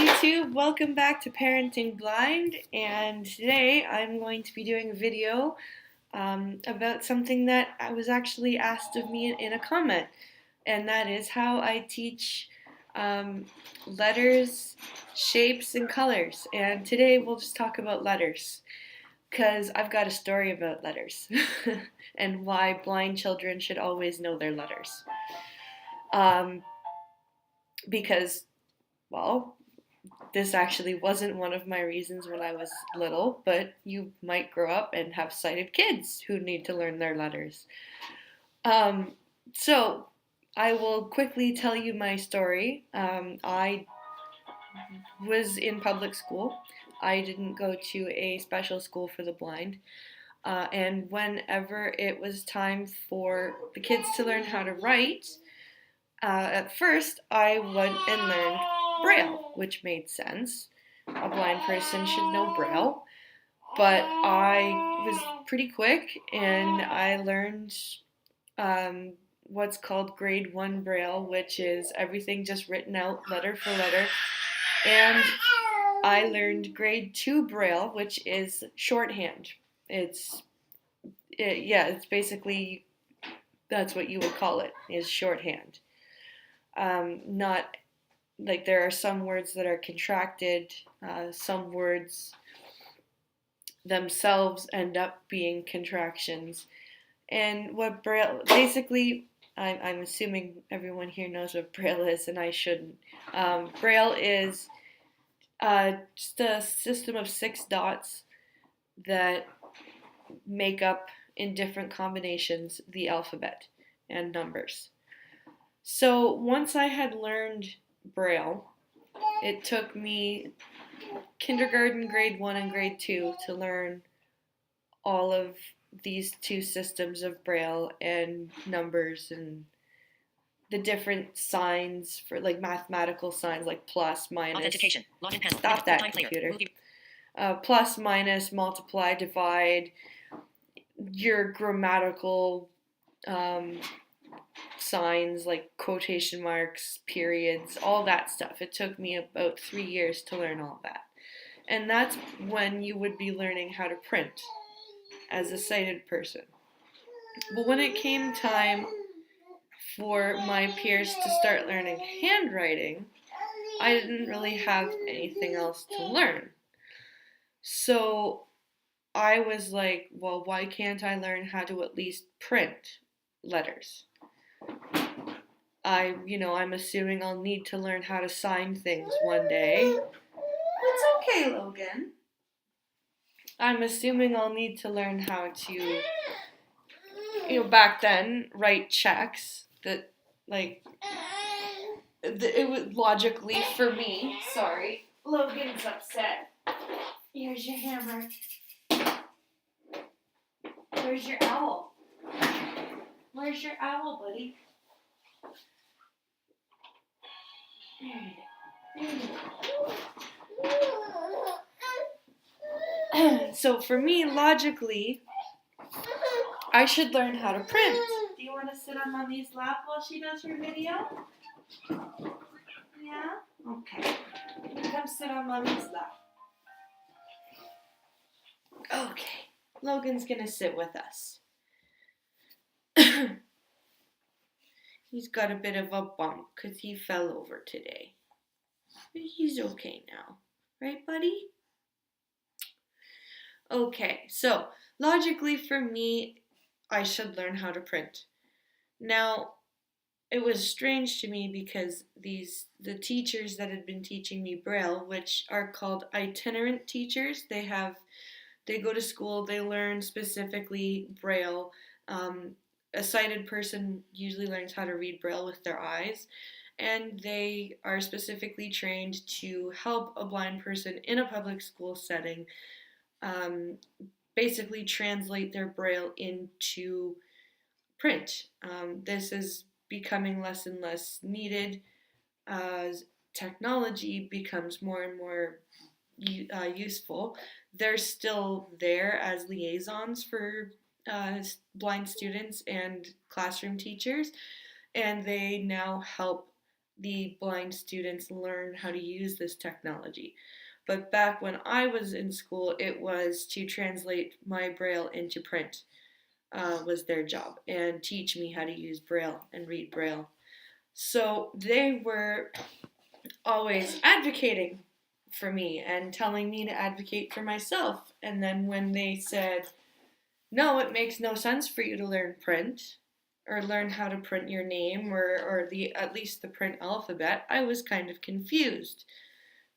YouTube, welcome back to Parenting Blind, and today I'm going to be doing a video about something that I was actually asked of me in a comment, and that is how I teach letters, shapes, and colors. And today we'll just talk about letters, because I've got a story about letters and why blind children should always know their letters. Because, well, this actually wasn't one of my reasons when I was little, but you might grow up and have sighted kids who need to learn their letters. So I will quickly tell you my story. I was in public school. I didn't go to a special school for the blind. And whenever it was time for the kids to learn how to write, at first I went and learned Braille, which made sense. A blind person should know Braille. But I was pretty quick and I learned what's called grade 1 Braille, which is everything just written out letter for letter. And I learned grade 2 Braille, which is shorthand. It's basically, that's what you would call it, is shorthand. Not like there are some words that are contracted, some words themselves end up being contractions. And what Braille, basically, I'm assuming everyone here knows what Braille is, and I shouldn't. Braille is just a system of 6 dots that make up, in different combinations, the alphabet and numbers. So once I had learned Braille, it took me kindergarten, grade 1, and grade 2 to learn all of these 2 systems of Braille and numbers and the different signs for, like, mathematical signs like plus, minus. Authentication. Login panel. Stop that, computer. Plus, minus, multiply, divide, your grammatical signs like quotation marks, periods, all that stuff. It took me about 3 years to learn all that. And that's when you would be learning how to print as a sighted person. But when it came time for my peers to start learning handwriting, I didn't really have anything else to learn. So I was like, well, why can't I learn how to at least print letters? I'm assuming I'll need to learn how to sign things one day. It's okay, Logan. I'm assuming I'll need to learn how to, back then, write checks that, like, it would logically, for me, sorry, Logan's upset. Here's your hammer. Where's your owl? Where's your owl, buddy? There you go. So for me, logically, I should learn how to print. Do you want to sit on Mommy's lap while she does her video? Yeah? Okay. Come sit on Mommy's lap. Okay. Logan's gonna sit with us. He's got a bit of a bump because he fell over today. But he's okay now. Right, buddy? Okay, so logically for me, I should learn how to print. Now, it was strange to me because the teachers that had been teaching me Braille, which are called itinerant teachers, they go to school, they learn specifically Braille. A sighted person usually learns how to read Braille with their eyes, and they are specifically trained to help a blind person in a public school setting basically translate their Braille into print. This is becoming less and less needed as technology becomes more and more useful. They're still there as liaisons for blind students and classroom teachers, and they now help the blind students learn how to use this technology. But back when I was in school, it was to translate my Braille into print, was their job, and teach me how to use Braille and read Braille. So they were always advocating for me and telling me to advocate for myself. And then when they said, no, it makes no sense for you to learn print or learn how to print your name or the at least the print alphabet, I was kind of confused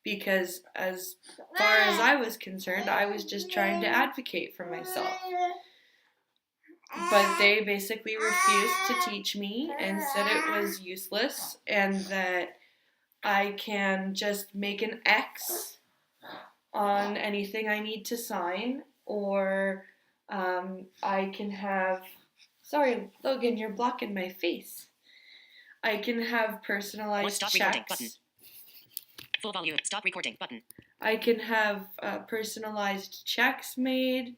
because as far as I was concerned, I was just trying to advocate for myself. But they basically refused to teach me and said it was useless and that I can just make an X on anything I need to sign, or I can have. Sorry, Logan, you're blocking my face. I can have personalized Stop checks. Recording button. Full volume. Stop recording button. I can have personalized checks made,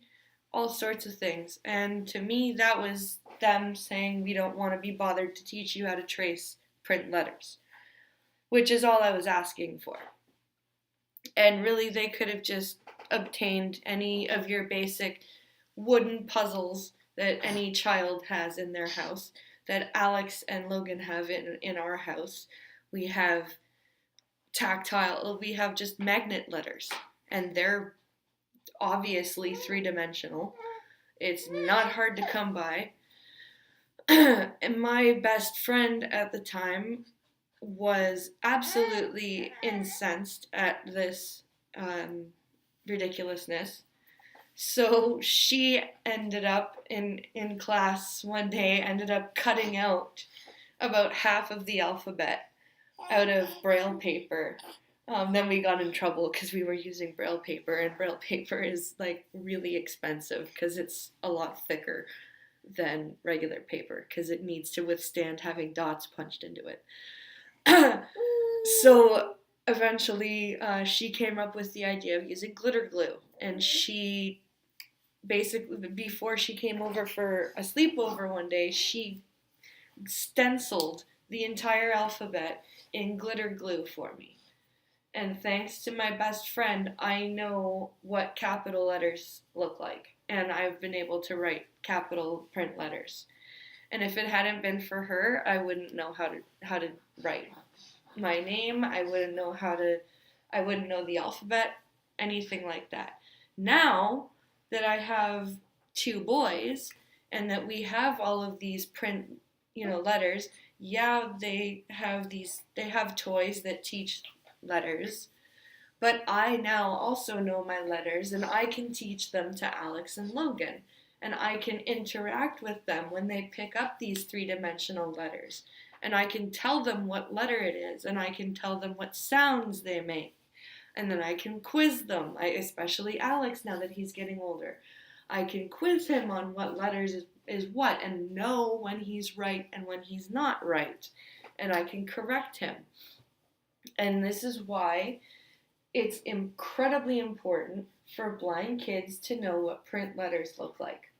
all sorts of things. And to me, that was them saying we don't want to be bothered to teach you how to trace print letters, which is all I was asking for. And really, they could have just obtained any of your basic wooden puzzles that any child has in their house, that Alex and Logan have in our house. We have tactile, we have just magnet letters, and they're obviously three-dimensional. It's not hard to come by. And my best friend at the time was absolutely incensed at this ridiculousness. So she ended up in class one day, ended up cutting out about half of the alphabet out of Braille paper. Then we got in trouble because we were using Braille paper, and Braille paper is like really expensive because it's a lot thicker than regular paper because it needs to withstand having dots punched into it. So eventually she came up with the idea of using glitter glue, and she basically, before she came over for a sleepover one day, she stenciled the entire alphabet in glitter glue for me. And thanks to my best friend, I know what capital letters look like, and I've been able to write capital print letters. And if it hadn't been for her, I wouldn't know how to write my name. I wouldn't know the alphabet, anything like that. Now that I have two boys and that we have all of these print, letters, yeah, they have toys that teach letters, but I now also know my letters and I can teach them to Alex and Logan, and I can interact with them when they pick up these three-dimensional letters, and I can tell them what letter it is, and I can tell them what sounds they make, and then I can quiz them, especially Alex now that he's getting older. I can quiz him on what letters is what and know when he's right and when he's not right, and I can correct him. And this is why it's incredibly important for blind kids to know what print letters look like.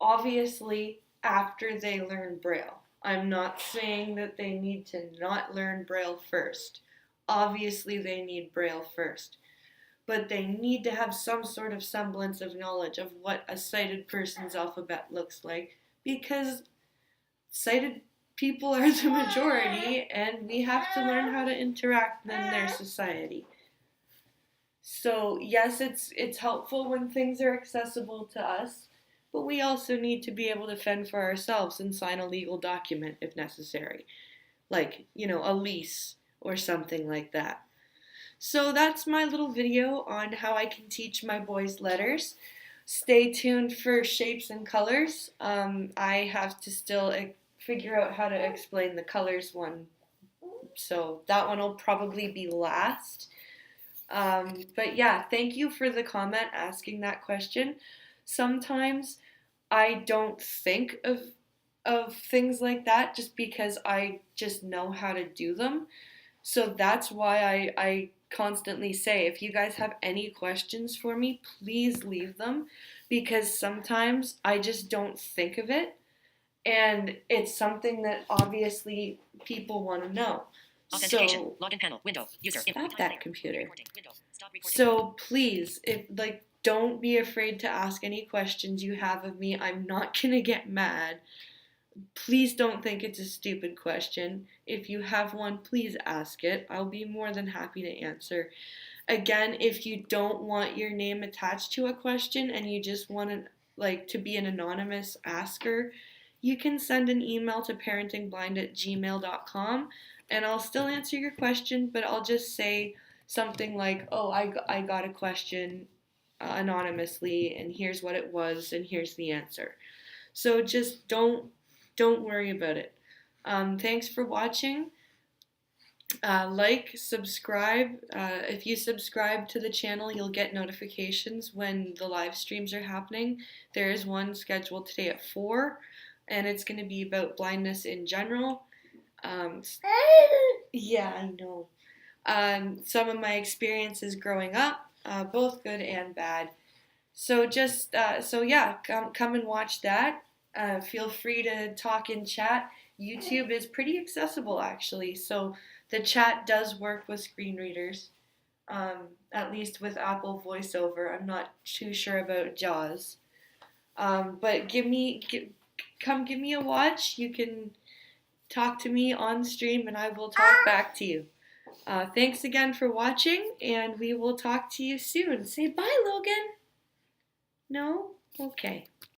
Obviously, after they learn Braille. I'm not saying that they need to not learn Braille first. Obviously, they need Braille first. But they need to have some sort of semblance of knowledge of what a sighted person's alphabet looks like, because sighted people are the majority, and we have to learn how to interact in their society. So yes, it's helpful when things are accessible to us, but we also need to be able to fend for ourselves and sign a legal document if necessary, like, a lease or something like that. So that's my little video on how I can teach my boys letters. Stay tuned for shapes and colors. I have to still figure out how to explain the colors one, so that one will probably be last. But yeah, thank you for the comment asking that question. Sometimes I don't think of things like that just because I just know how to do them. So that's why I constantly say, if you guys have any questions for me, please leave them, because sometimes I just don't think of it, and it's something that obviously people want to know. Authentication. So Login panel. Window. User. stop that computer. Recording. Window. Stop recording. So please, if like, don't be afraid to ask any questions you have of me. I'm not gonna get mad. Please don't think it's a stupid question. If you have one, please ask it. I'll be more than happy to answer. Again, if you don't want your name attached to a question and you just want to be an anonymous asker, you can send an email to parentingblind@gmail.com and I'll still answer your question, but I'll just say something like, oh, I got a question anonymously and here's what it was and here's the answer. So just don't worry about it. Thanks for watching. Like, subscribe. If you subscribe to the channel, you'll get notifications when the live streams are happening. There is one scheduled today at 4, and it's going to be about blindness in general. Yeah, I know. Some of my experiences growing up, both good and bad. So yeah, come and watch that. Feel free to talk in chat. YouTube is pretty accessible actually, so the chat does work with screen readers. At least with Apple VoiceOver. I'm not too sure about JAWS. But come give me a watch. You can talk to me on stream, and I will talk back to you. Thanks again for watching, and we will talk to you soon. Say bye, Logan. No? Okay.